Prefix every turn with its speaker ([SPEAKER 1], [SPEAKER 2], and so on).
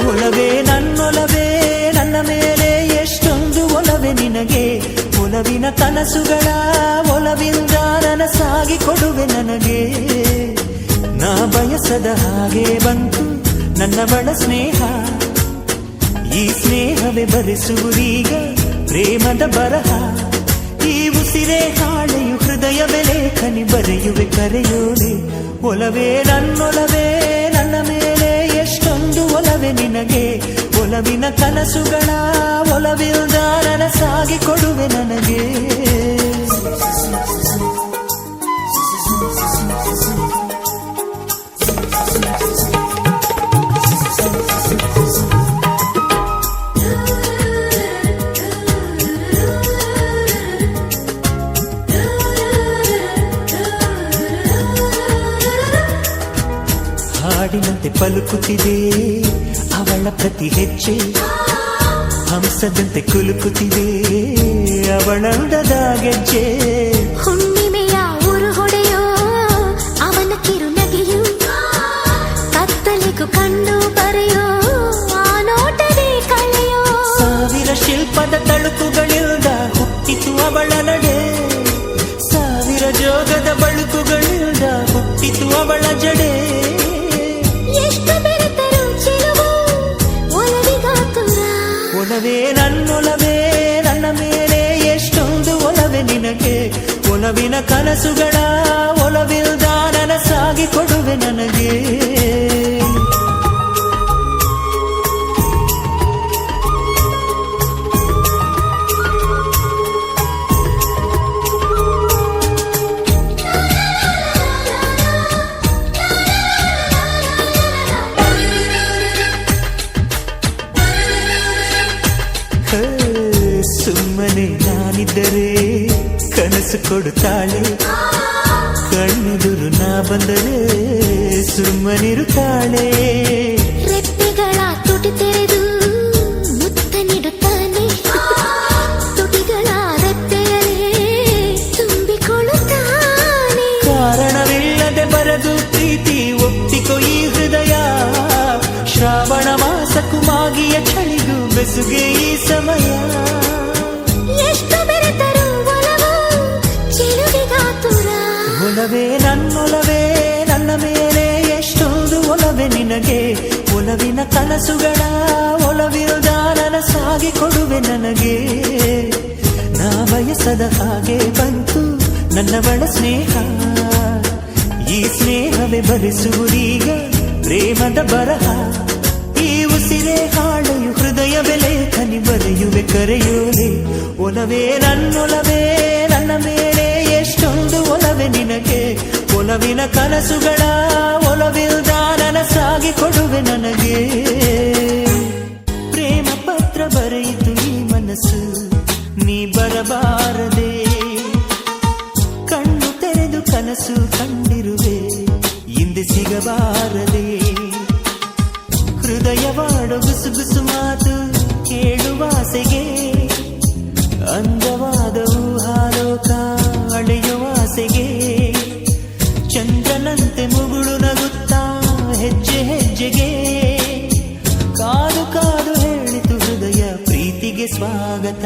[SPEAKER 1] ಒಲವೇ ನನ್ನೊಲವೇ ನನ್ನ ಮೇಲೆ ಎಷ್ಟೊಂದು ಒಲವೇ ನಿನಗೆ. ಒಲವಿನ ಕನಸುಗಳ ಒಲವಿಂದ ನನಸಾಗಿ ಕೊಡುವೆ ನನಗೆ. ನಾ ಬಯಸದ ಹಾಗೆ ಬಂತು ನನ್ನವಳ ಸ್ನೇಹ. ಈ ಸ್ನೇಹವೇ ಬರೆಸುವುದೀಗ ಪ್ರೇಮದ ಬರಹ. ಈ ಉಸಿರೇ ಹಾಳೆಯು ಹೃದಯವೇ ಲೇಖನಿ ಬರೆಯುವೆ ಕರೆಯೋಲೆ. ಒಲವೇ ನನ್ನೊಲವೇ ನನ್ನ ಮೇಲೆ ಎಷ್ಟೊಂದು ಒಲವೇ ನಿನಗೆ. ಒಲವಿನ ಕನಸುಗಳ ಒಲವಿಲ್ದ ನನಸಾಗಿ ಕೊಡುವೆ ನನಗೆ. ಹಾಡಿನಂತೆ ಪಲುಕುತ್ತಿದೆ ಅವಳ ಪ್ರತಿ ಹೆಜ್ಜೆ. ಹಂಸದಂತೆ ಕುಲುಕುತ್ತಿದೆ ಅವಳಂದದ ಗೆಜ್ಜೆ.
[SPEAKER 2] ಹುಣ್ಣಿಮೆಯ ಊರು ಹೊಡೆಯೋ ಅವನ ಕಿರುನಗೆಯು. ಕತ್ತಲಿಗೂ ಕಣ್ಣು ಬರೆಯೋ ಆ ನೋಟದೇ ಕಳೆಯೋ.
[SPEAKER 1] ಸಾವಿರ ಶಿಲ್ಪದ ತಳುಕುಗಳಿಲ್ದ ಹುಟ್ಟಿತು ಅವಳ ನಡೆ. ಸಾವಿರ ಜೋಗದ ಬಳುಕುಗಳಿಲ್ದ ಹುಟ್ಟಿತು ಅವಳ ಜಡೆ. ಒಲವೇ ನನ್ನೊಲವೇ ನನ್ನ ಮೇಲೆ ಎಷ್ಟೊಂದು ಒಲವೇ ನಿನಗೆ. ಒಲವಿನ ಕನಸುಗಳ ಒಲವಿಲ್ದ ನನಸಾಗಿ ಕೊಡುವೆ ನನಗೆ. ಸುಮ್ಮನೆ ನಾನಿದ್ದರೆ ಕನಸು ಕೊಡುತ್ತಾಳೆ. ಕಣ್ಣೆದುರು ನಾ ಬಂದರೆ ಸುಮ್ಮನಿರುತ್ತಾಳೆ.
[SPEAKER 2] ರೆಪ್ಪೆಗಳ ತುಟಿ ತೆರೆದು ಮುತ್ತ ನೀಡುತ್ತಾನೆ. ತುಟಿಗಳ ರೆಪ್ಪೆಯಲ್ಲೇ ತುಂಬಿಕೊಳ್ಳುತ್ತಾನೆ.
[SPEAKER 1] ಕಾರಣವಿಲ್ಲದೆ ಬರದು ಪ್ರೀತಿ ಒಪ್ಪಿಕೊ ಈ ಹೃದಯ. ಶ್ರಾವಣ ಮಾಸಕ್ಕೂ ಮಾಗಿಯ ಚಳಿಗೂ ಬೆಸುಗೆ ಈ ಸಮಯ.
[SPEAKER 2] ಎಷ್ಟು ಬೆರೆತರು ಒಲವು ಚೆಲುವಿಗಾತುರ.
[SPEAKER 1] ಒಲವೇ ನನ್ನೊಲವೇ ನನ್ನ ಮೇಲೆ ಎಷ್ಟೊಂದು ಒಲವೇ ನಿನಗೆ. ಒಲವಿನ ಕನಸುಗಳ ಒಲವಿಲ್ದ ನನಸಾಗಿ ಕೊಡುವೆ ನನಗೆ. ನಾ ಬಯಸದ ಹಾಗೆ ಬಂತು ನನ್ನವಳ ಸ್ನೇಹ. ಈ ಸ್ನೇಹವೇ ಬರೆಸುವುದೀಗ ಪ್ರೇಮದ ಬರಹ. ಈ ಉಸಿರೇ ಹಾಳೆಯು ಹೃದಯವೇ ಲೇಖನಿ ಬರೆಯುವೆ ಕರೆಯೋಲೆ. ಒಲವೇ ನನ್ನೊಲವೇ ನನ್ನ ಮೇಲೆ ಎಷ್ಟೊಂದು ಒಲವೇ ನಿನಗೆ. ಒಲವಿನ ಕನಸುಗಳ ಒಲವಿಲ್ದ ನನಸಾಗಿ ಕೊಡುವೆ ನನಗೆ. ಪ್ರೇಮ ಪತ್ರ ಬರೆಯಿತು ಈ ಮನಸ್ಸು ನೀ ಬರಬಾರದೆ. ಕಣ್ಣು ತೆರೆದು ಕನಸು ಕಂಡಿರುವೆ ಹಿಂದೆ ಸಿಗಬಾರದೆ. ಹೃದಯವಾಡ ಗುಸುಗುಸು ಮಾತು ಕೇಳುವಾಸೆಗೆ. ಅಂದವಾದ ಊಹಾಲೋಕ ಅಳೆಯುವಾಸೆಗೆ. ಚಂದ್ರನಂತೆ ಮುಗುಳು ನಗುತ್ತಾ ಹೆಜ್ಜೆ ಹೆಜ್ಜೆಗೆ. ಕಾದು ಕಾದು ಹೇಳಿತು ಹೃದಯ ಪ್ರೀತಿಗೆ ಸ್ವಾಗತ.